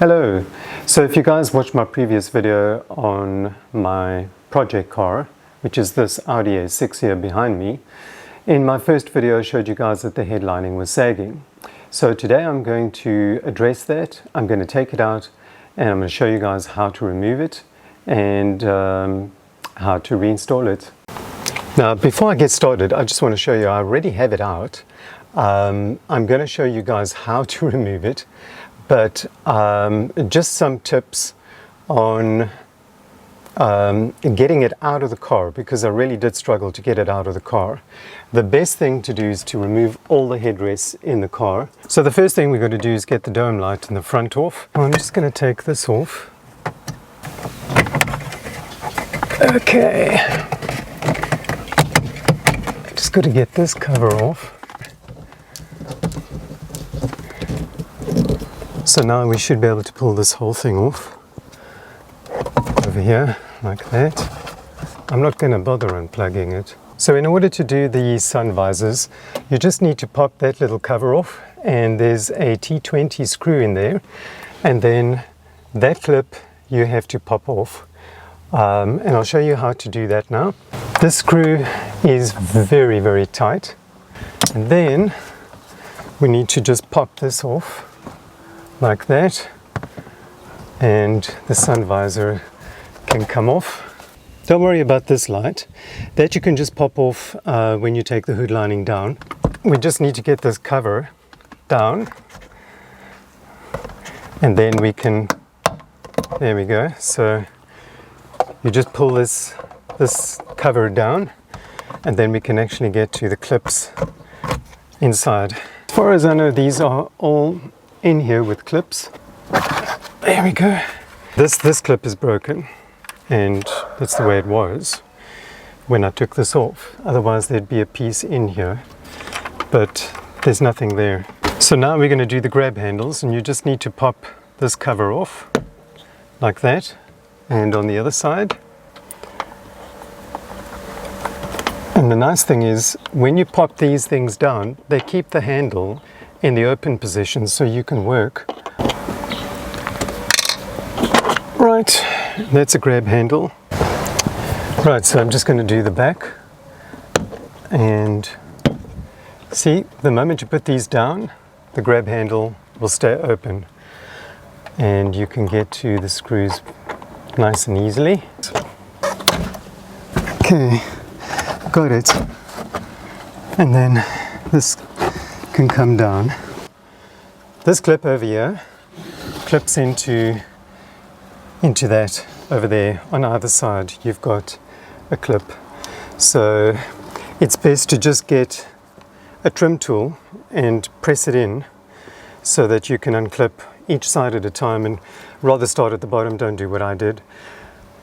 Hello. So if you guys watched my previous video on my project car, which is this Audi A6 here behind me, in my first video I showed you guys that the headlining was sagging. So today I'm going to address that. I'm going to take it out and I'm going to show you guys how to remove it and how to reinstall it. Now before I get started, I just want to show you I already have it out. I'm going to show you guys how to remove it. But just some tips on getting it out of the car, because I really did struggle to get it out of the car. The best thing to do is to remove all the headrests in the car. So the first thing we're going to do is get the dome light in the front off. I'm just going to take this off. Okay. Just got to get this cover off. So now we should be able to pull this whole thing off over here like that. I'm not going to bother unplugging it. So in order to do the sun visors, you just need to pop that little cover off, and there's a T20 screw in there, and then that clip you have to pop off, and I'll show you how to do that now. This screw is very tight, and then we need to just pop this off like that, and the sun visor can come off. Don't worry about this light, that you can just pop off when you take the hood lining down. We just need to get this cover down, and then we can, there we go. So you just pull this cover down, and then we can actually get to the clips inside. As far as I know, these are all in here with clips. There we go. This clip is broken, and that's the way it was when I took this off. Otherwise there'd be a piece in here, but there's nothing there. So now we're going to do the grab handles, and you just need to pop this cover off like that, and on the other side. And the nice thing is, when you pop these things down, they keep the handle in the open position so you can work. Right, that's a grab handle. Right, so I'm just going to do the back, and see, the moment you put these down, the grab handle will stay open and you can get to the screws nice and easily. Okay, got it. And then this can come down. This clip over here clips into that over there. On either side you've got a clip, so it's best to just get a trim tool and press it in so that you can unclip each side at a time, and rather start at the bottom. Don't do what I did.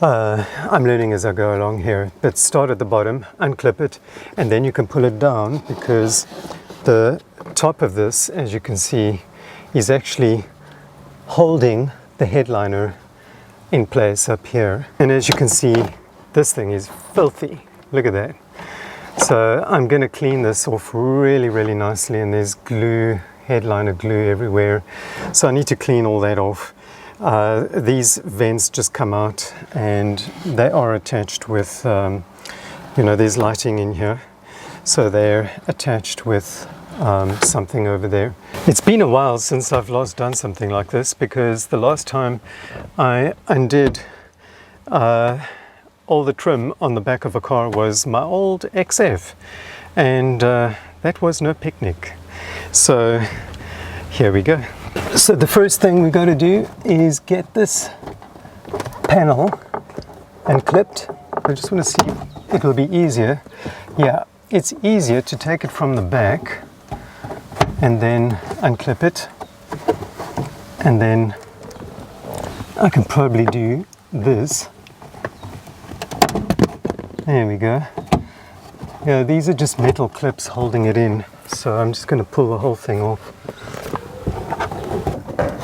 I'm learning as I go along here, but start at the bottom, unclip it, and then you can pull it down, because the top of this, as you can see, is actually holding the headliner in place up here. And as you can see, this thing is filthy. Look at that. So I'm going to clean this off really nicely, and there's glue, headliner glue everywhere, so I need to clean all that off. These vents just come out, and they are attached with there's lighting in here, so they're attached with something over there. It's been a while since I've last done something like this, because the last time I undid all the trim on the back of a car was my old XF, and that was no picnic. So here we go. So the first thing we got to do is get this panel unclipped. I just want to see if it will be easier. Yeah, it's easier to take it from the back and then unclip it, and then I can probably do this. There we go. Yeah, these are just metal clips holding it in, so I'm just going to pull the whole thing off.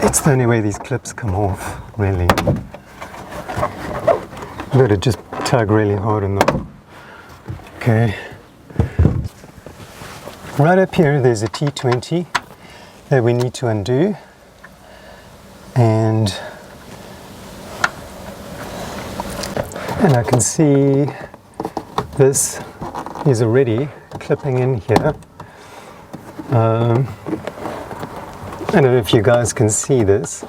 It's the only way these clips come off, really. I've got to just tug really hard on them. Okay. Right up here there's a T20 that we need to undo. and I can see this is already clipping in here. I don't know if you guys can see this.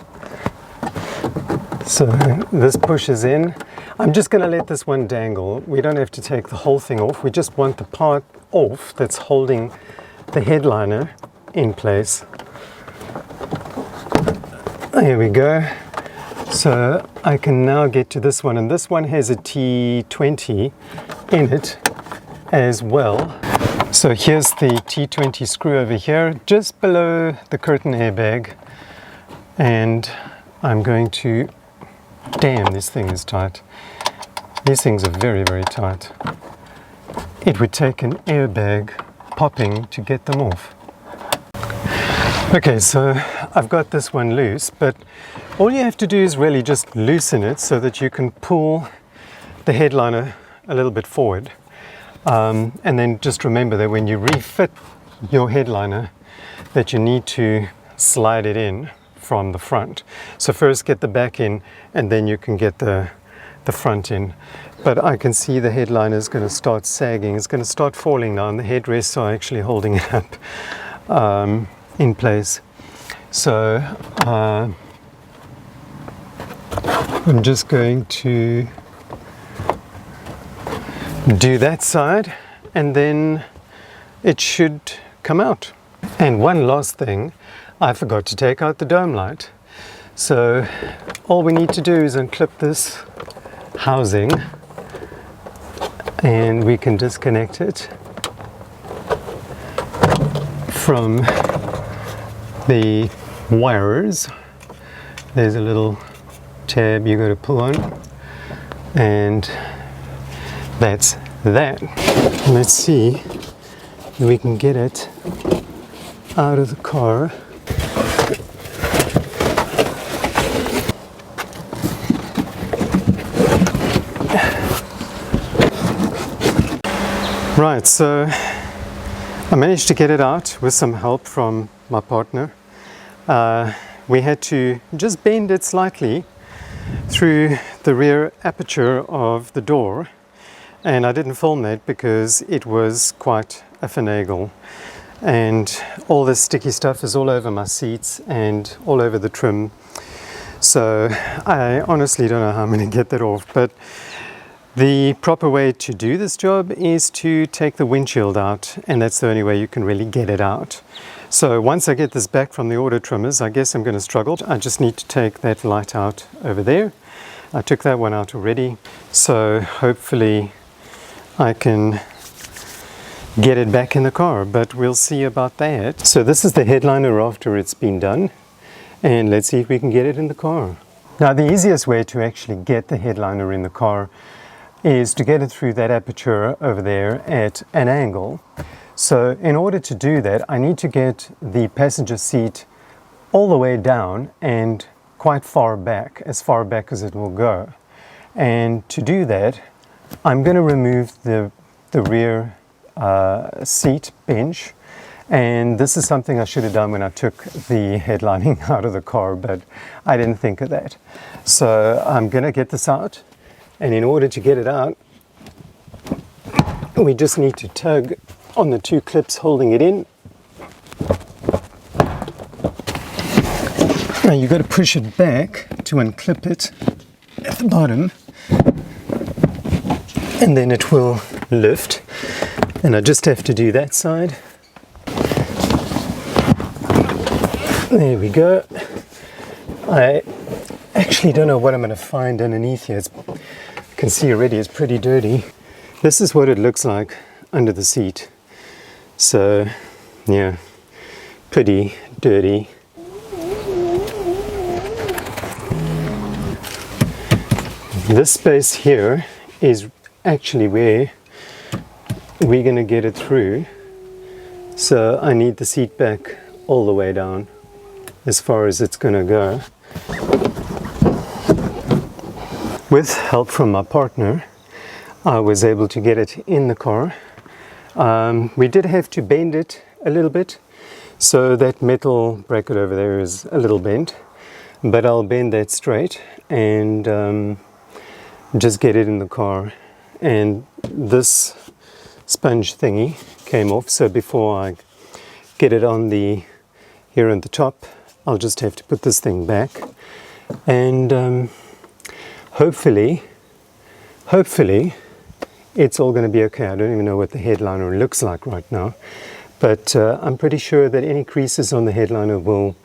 So this pushes in. I'm just going to let this one dangle. We don't have to take the whole thing off. We just want the part off that's holding the headliner in place. There we go. So I can now get to this one, and this one has a T20 in it as well. So here's the T20 screw over here, just below the curtain airbag, and I'm going to, damn, this thing is tight. These things are very, very tight. It would take an airbag popping to get them off. Okay, so I've got this one loose, but all you have to do is really just loosen it so that you can pull the headliner a little bit forward. And then just remember that when you refit your headliner, that you need to slide it in from the front. So first get the back in, and then you can get the front in. But I can see the headliner is going to start sagging. It's going to start falling now, and the headrests are actually holding it up in place. So I'm just going to do that side, and then it should come out. And one last thing, I forgot to take out the dome light. So all we need to do is unclip this housing, and we can disconnect it from the wires. There's a little tab you got to pull on, and that's that. Let's see if we can get it out of the car. Right, so I managed to get it out with some help from my partner. We had to just bend it slightly through the rear aperture of the door, and I didn't film that because it was quite a finagle, and all this sticky stuff is all over my seats and all over the trim. So I honestly don't know how I'm going to get that off, but the proper way to do this job is to take the windshield out, and that's the only way you can really get it out. So once I get this back from the auto trimmers, I guess I'm going to struggle. I just need to take that light out over there. I took that one out already, so hopefully I can get it back in the car, but we'll see about that. So this is the headliner after it's been done, and let's see if we can get it in the car. Now the easiest way to actually get the headliner in the car is to get it through that aperture over there at an angle. So in order to do that, I need to get the passenger seat all the way down and quite far back as it will go. And to do that, I'm going to remove the rear seat bench, and this is something I should have done when I took the headlining out of the car, but I didn't think of that. So I'm going to get this out, and in order to get it out, we just need to tug on the two clips holding it in. Now you've got to push it back to unclip it at the bottom, and then it will lift, and I just have to do that side. There we go. I actually don't know what I'm going to find underneath here. You can see already it's pretty dirty. This is what it looks like under the seat. So yeah, pretty dirty. This space here is actually where we're going to get it through. So I need the seat back all the way down as far as it's going to go. With help from my partner, I was able to get it in the car. We did have to bend it a little bit, so that metal bracket over there is a little bent, but I'll bend that straight and just get it in the car. And this sponge thingy came off, so before I get it on here on the top, I'll just have to put this thing back, and hopefully it's all going to be okay. I don't even know what the headliner looks like right now, but I'm pretty sure that any creases on the headliner will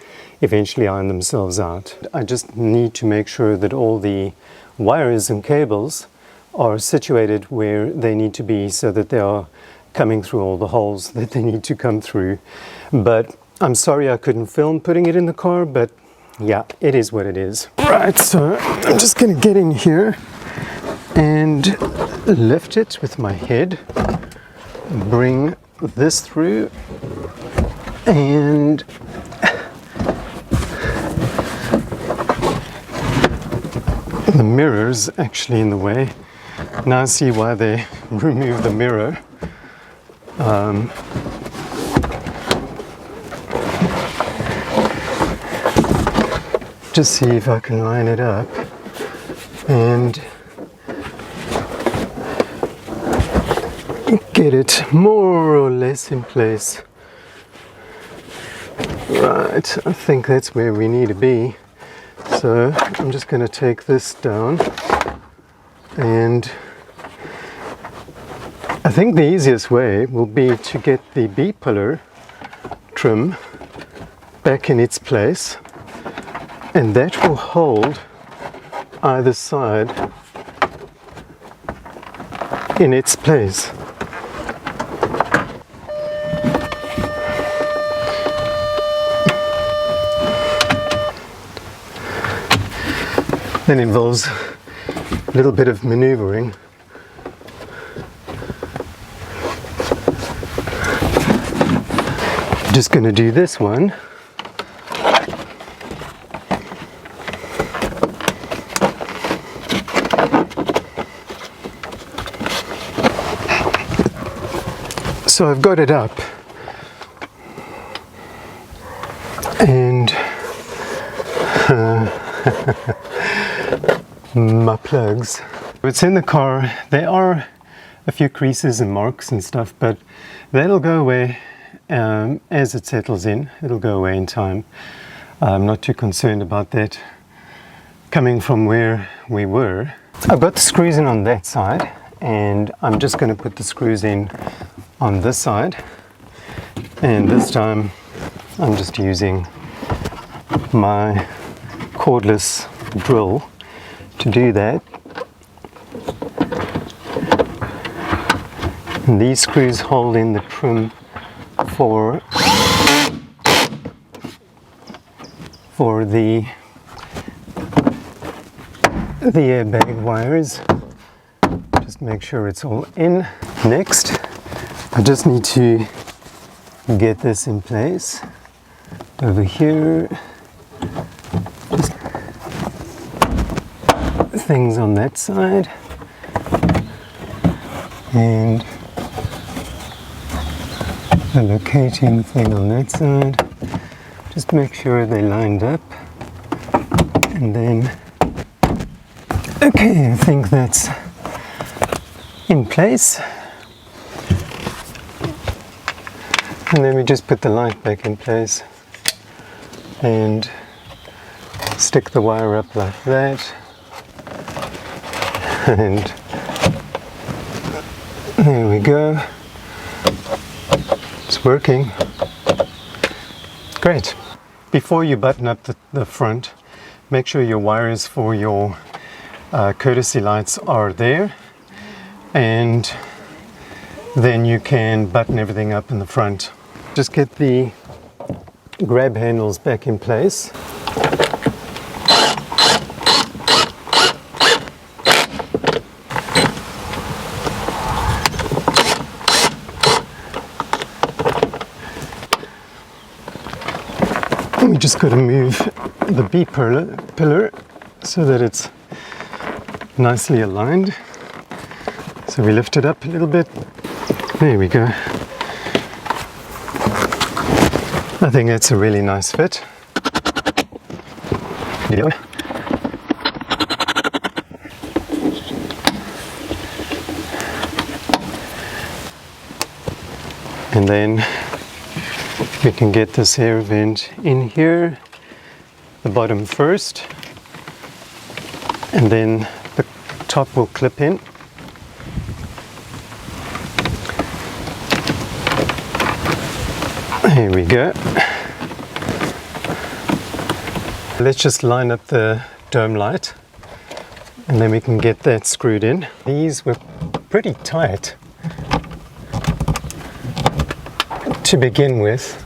eventually iron themselves out. I just need to make sure that all the wires and cables are situated where they need to be, so that they are coming through all the holes that they need to come through. But I'm sorry I couldn't film putting it in the car, but yeah, it is what it is. Right, so I'm just going to get in here and lift it with my head, bring this through, and the mirror's actually in the way. Now I see why they removed the mirror. Just see if I can line it up and get it more or less in place. Right, I think that's where we need to be. So I'm just going to take this down, and I think the easiest way will be to get the B-pillar trim back in its place, and that will hold either side in its place. That involves a little bit of maneuvering. Just going to do this one. So I've got it up, and my plugs. It's in the car. There are a few creases and marks and stuff, but that'll go away as it settles in. It'll go away in time. I'm not too concerned about that coming from where we were. I've got the screws in on that side, and I'm just going to put the screws in on this side, and this time I'm just using my cordless drill to do that. And these screws hold in the trim for the airbag wires. Just make sure it's all in. Next, I just need to get this in place over here. Just things on that side, and the locating thing on that side. Just make sure they lined up, and then okay, I think that's in place. And then we just put the light back in place and stick the wire up like that, and there we go. It's working. Great. Before you button up the front, make sure your wires for your courtesy lights are there, and then you can button everything up in the front. Just get the grab handles back in place. We just got to move the B pillar so that it's nicely aligned. So we lift it up a little bit. There we go. I think that's a really nice fit. video. And then we can get this air vent in here, the bottom first, and then the top will clip in. Here we go. Let's just line up the dome light and then we can get that screwed in. These were pretty tight to begin with.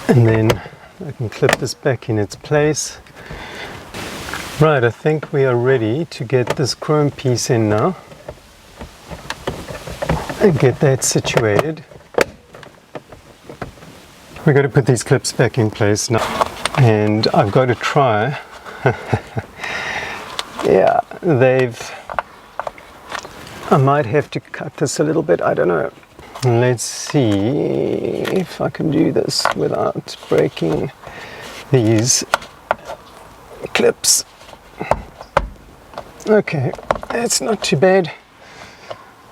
And then I can clip this back in its place. Right, I think we are ready to get this chrome piece in now and get that situated. We're going to put these clips back in place now, and I've got to try. Yeah, I might have to cut this a little bit, I don't know. Let's see if I can do this without breaking these clips. Okay, it's not too bad.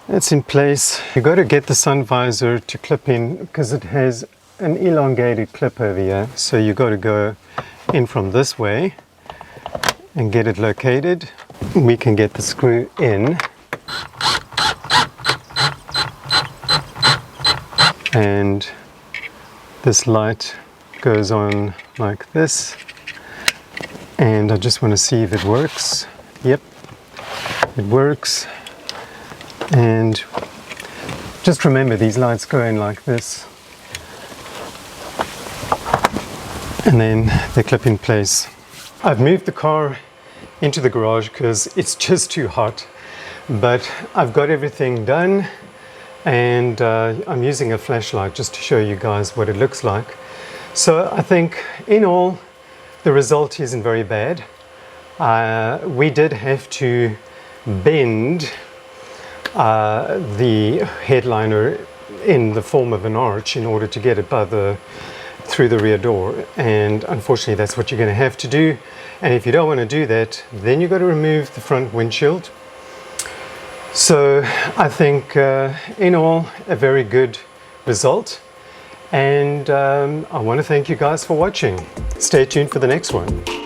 It's in place. You've got to get the sun visor to clip in because it has an elongated clip over here. So you've got to go in from this way and get it located. We can get the screw in. And this light goes on like this, and I just want to see if it works. Yep, it works. And just remember, these lights go in like this and then they clip in place. I've moved the car into the garage because it's just too hot, but I've got everything done. And I'm using a flashlight just to show you guys what it looks like. So I think in all, the result isn't very bad. We did have to bend the headliner in the form of an arch in order to get it through the rear door. And unfortunately, that's what you're going to have to do. And if you don't want to do that, then you've got to remove the front windshield. So I think in all, a very good result, and I want to thank you guys for watching. Stay tuned for the next one.